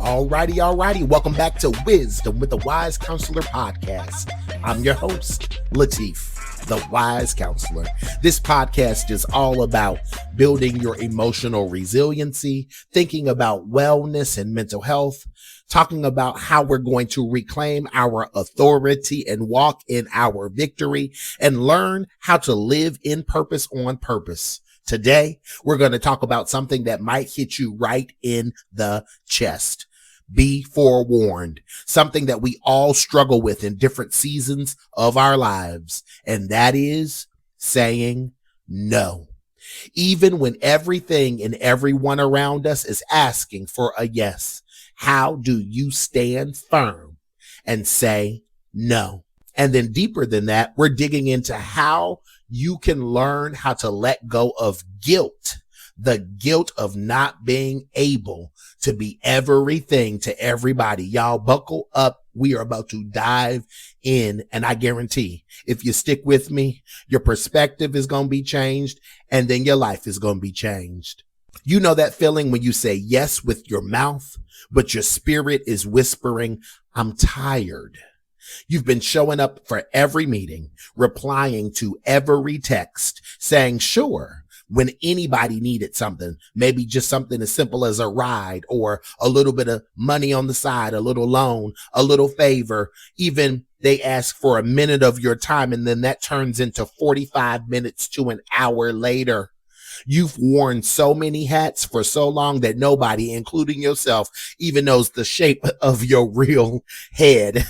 Alrighty. Welcome back to Wisdom with the Wise Counselor podcast. I'm your host, Latif, the Wise Counselor. This podcast is all about building your emotional resiliency, thinking about wellness and mental health, talking about how we're going to reclaim our authority and walk in our victory and learn how to live in purpose on purpose. Today, we're going to talk about something that might hit you right in the chest. Be forewarned, something that we all struggle with in different seasons of our lives, and that is saying no. Even when everything and everyone around us is asking for a yes, how do you stand firm and say no? And then deeper than that, we're digging into how you can learn how to let go of guilt, the guilt of not being able to be everything to everybody. Y'all buckle up. We are about to dive in. And I guarantee if you stick with me, your perspective is going to be changed and then your life is going to be changed. You know that feeling when you say yes with your mouth, but your spirit is whispering, I'm tired. You've been showing up for every meeting, replying to every text, saying sure when anybody needed something, maybe just something as simple as a ride or a little bit of money on the side, a little loan, a little favor. Even they ask for a minute of your time, and then that turns into 45 minutes to an hour later. You've worn so many hats for so long that nobody, including yourself, even knows the shape of your real head.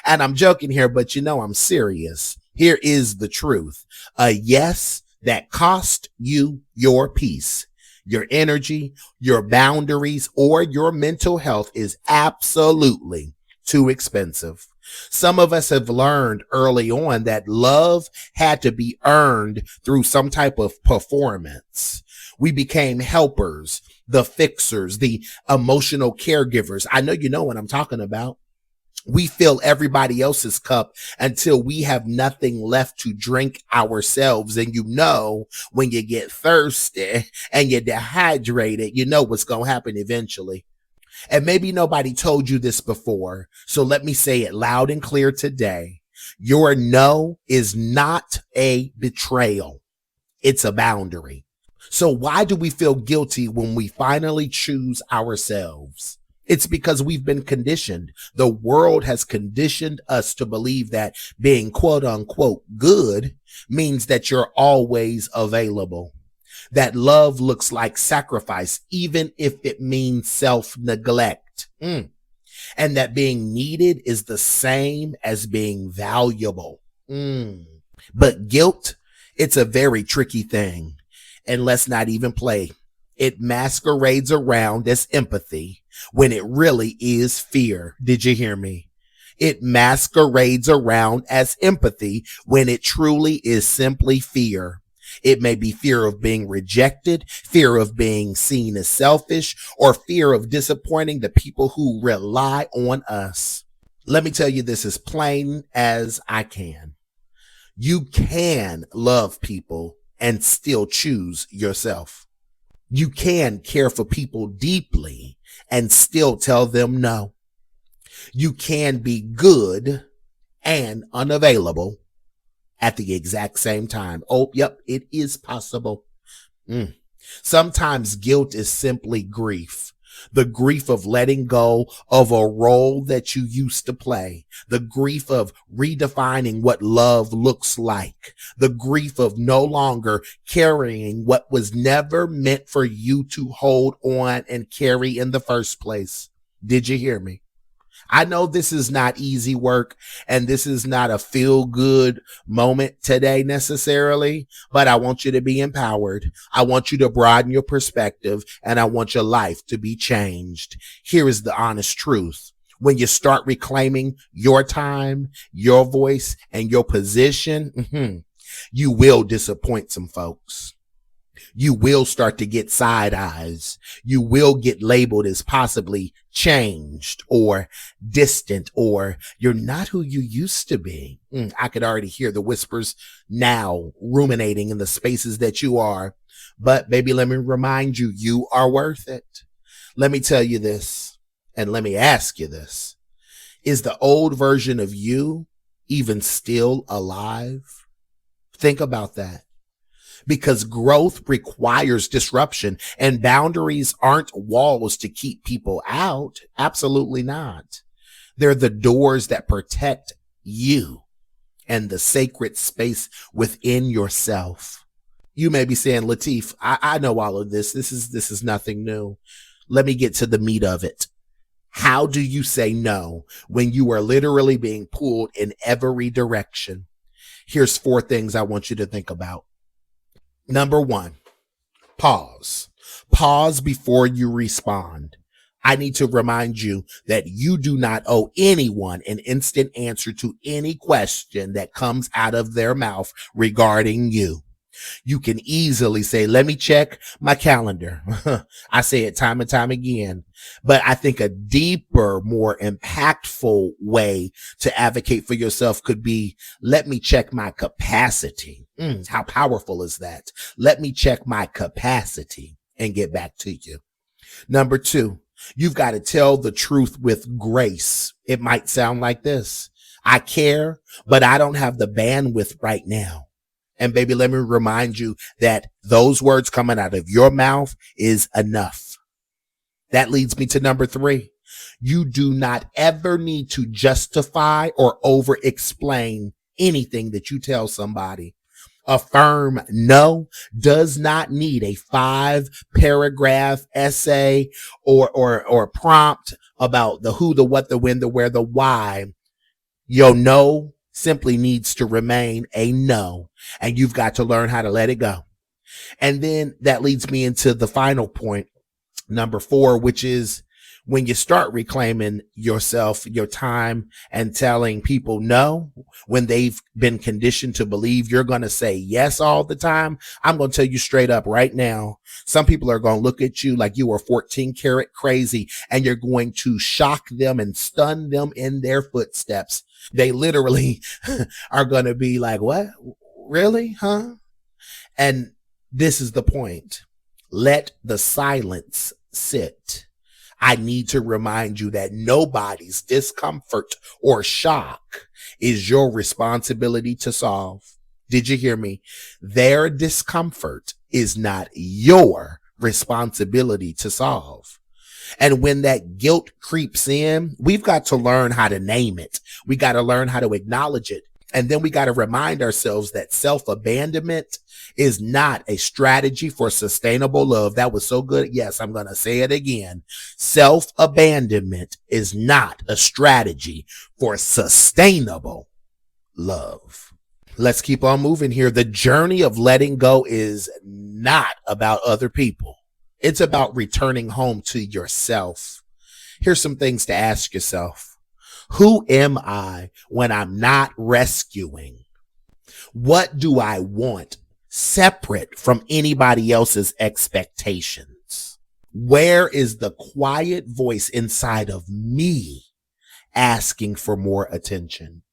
And I'm joking here, but you know I'm serious. Here is the truth. A yes that cost you your peace, your energy, your boundaries, or your mental health is absolutely too expensive. Some of us have learned early on that love had to be earned through some type of performance. We became helpers, the fixers, the emotional caregivers. I know you know what I'm talking about. We fill everybody else's cup until we have nothing left to drink ourselves. And you know, when you get thirsty and you're dehydrated, you know what's going to happen eventually. And maybe nobody told you this before, so let me say it loud and clear today. Your no is not a betrayal. It's a boundary. So why do we feel guilty when we finally choose ourselves? It's because we've been conditioned. The world has conditioned us to believe that being quote unquote good means that you're always available. That love looks like sacrifice, even if it means self-neglect. And that being needed is the same as being valuable. But guilt, it's a very tricky thing. And let's not even play. It masquerades around as empathy when it really is fear. Did you hear me? It masquerades around as empathy when it truly is simply fear. It may be fear of being rejected, fear of being seen as selfish, or fear of disappointing the people who rely on us. Let me tell you this as plain as I can. You can love people and still choose yourself. You can care for people deeply and still tell them no. You can be good and unavailable at the exact same time. Oh, yep, it is possible. Sometimes guilt is simply grief. The grief of letting go of a role that you used to play. The grief of redefining what love looks like. The grief of no longer carrying what was never meant for you to hold on and carry in the first place. Did you hear me? I know this is not easy work and this is not a feel good moment today necessarily, but I want you to be empowered. I want you to broaden your perspective and I want your life to be changed. Here is the honest truth. When you start reclaiming your time, your voice, and your position, you will disappoint some folks. You will start to get side eyes. You will get labeled as possibly changed or distant, or you're not who you used to be. I could already hear the whispers now ruminating in the spaces that you are. But baby, let me remind you, you are worth it. Let me tell you this, And let me ask you this. Is the old version of you even still alive? Think about that. Because growth requires disruption, and boundaries aren't walls to keep people out. Absolutely not. They're the doors that protect you and the sacred space within yourself. You may be saying, Latif, I know all of this. This is nothing new. Let me get to the meat of it. How do you say no when you are literally being pulled in every direction? Here's 4 things I want you to think about. Number 1, pause. Pause before you respond. I need to remind you that you do not owe anyone an instant answer to any question that comes out of their mouth regarding you. You can easily say, let me check my calendar. I say it time and time again, but I think a deeper, more impactful way to advocate for yourself could be, let me check my capacity. How powerful is that? Let me check my capacity and get back to you. Number 2, you've got to tell the truth with grace. It might sound like this. I care, but I don't have the bandwidth right now. And baby, let me remind you that those words coming out of your mouth is enough. That leads me to number 3. You do not ever need to justify or over explain anything that you tell somebody. A firm no does not need a 5-paragraph essay or prompt about the who, the what, the when, the where, the why. Your no simply needs to remain a no, and you've got to learn how to let it go. And then that leads me into the final point, number 4, which is when you start reclaiming yourself, your time, and telling people no, when they've been conditioned to believe you're going to say yes all the time. I'm going to tell you straight up right now, some people are going to look at you like you are 14 karat crazy, and you're going to shock them and stun them in their footsteps. They literally are going to be like, what? Really? Huh? And this is the point. Let the silence sit. I need to remind you that nobody's discomfort or shock is your responsibility to solve. Did you hear me? Their discomfort is not your responsibility to solve. And when that guilt creeps in, we've got to learn how to name it. We got to learn how to acknowledge it. And then we got to remind ourselves that self-abandonment is not a strategy for sustainable love. That was so good. Yes, I'm going to say it again. Self-abandonment is not a strategy for sustainable love. Let's keep on moving here. The journey of letting go is not about other people. It's about returning home to yourself. Here's some things to ask yourself. Who am I when I'm not rescuing? What do I want separate from anybody else's expectations? Where is the quiet voice inside of me asking for more attention?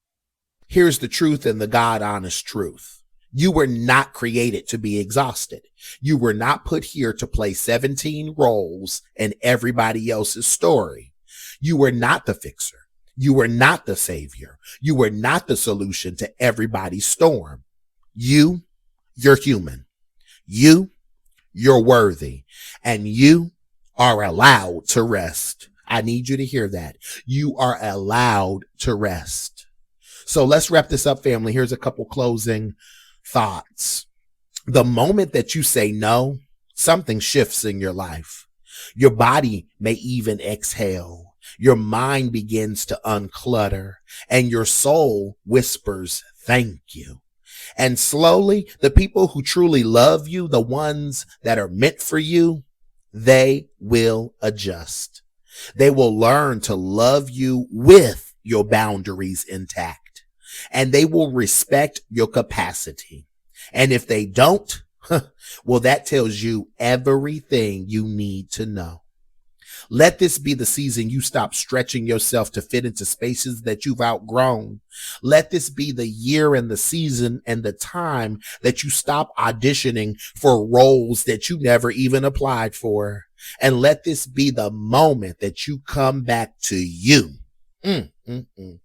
Here's the truth and the God honest truth. You were not created to be exhausted. You were not put here to play 17 roles in everybody else's story. You were not the fixer. You were not the savior. You were not the solution to everybody's storm. You're human. You're worthy. And you are allowed to rest. I need you to hear that. You are allowed to rest. So let's wrap this up, family. Here's a couple closing thoughts. The moment that you say no, something shifts in your life. Your body may even exhale. Your mind begins to unclutter, and your soul whispers, thank you. And slowly, the people who truly love you, the ones that are meant for you, they will adjust. They will learn to love you with your boundaries intact, and they will respect your capacity. And if they don't, well, that tells you everything you need to know. Let this be the season you stop stretching yourself to fit into spaces that you've outgrown. Let this be the year and the season and the time that you stop auditioning for roles that you never even applied for. And let this be the moment that you come back to you. Mm, mm, mm.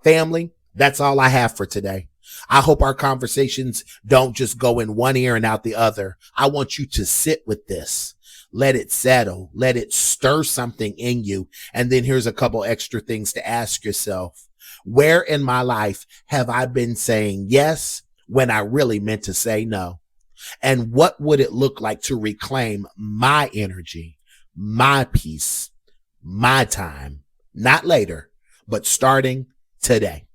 Family, that's all I have for today. I hope our conversations don't just go in one ear and out the other. I want you to sit with this. Let it settle. Let it stir something in you. And then here's a couple extra things to ask yourself. Where in my life have I been saying yes when I really meant to say no? And what would it look like to reclaim my energy, my peace, my time, not later, but starting today?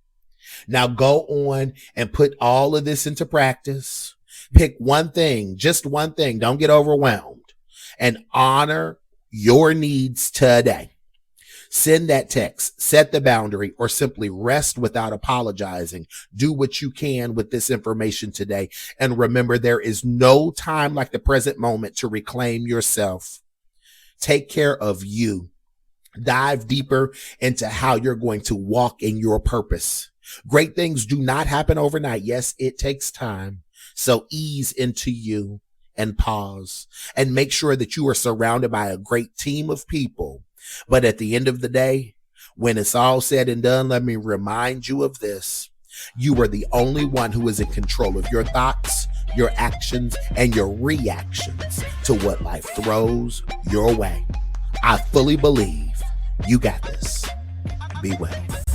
Now go on and put all of this into practice. Pick one thing, just one thing. Don't get overwhelmed, and honor your needs today. Send that text, set the boundary, or simply rest without apologizing. Do what you can with this information today. And remember, there is no time like the present moment to reclaim yourself. Take care of you. Dive deeper into how you're going to walk in your purpose. Great things do not happen overnight. Yes, it takes time. So ease into you and pause and make sure that you are surrounded by a great team of people. But at the end of the day, when it's all said and done, let me remind you of this. You are the only one who is in control of your thoughts, your actions, and your reactions to what life throws your way. I fully believe you got this. Be well.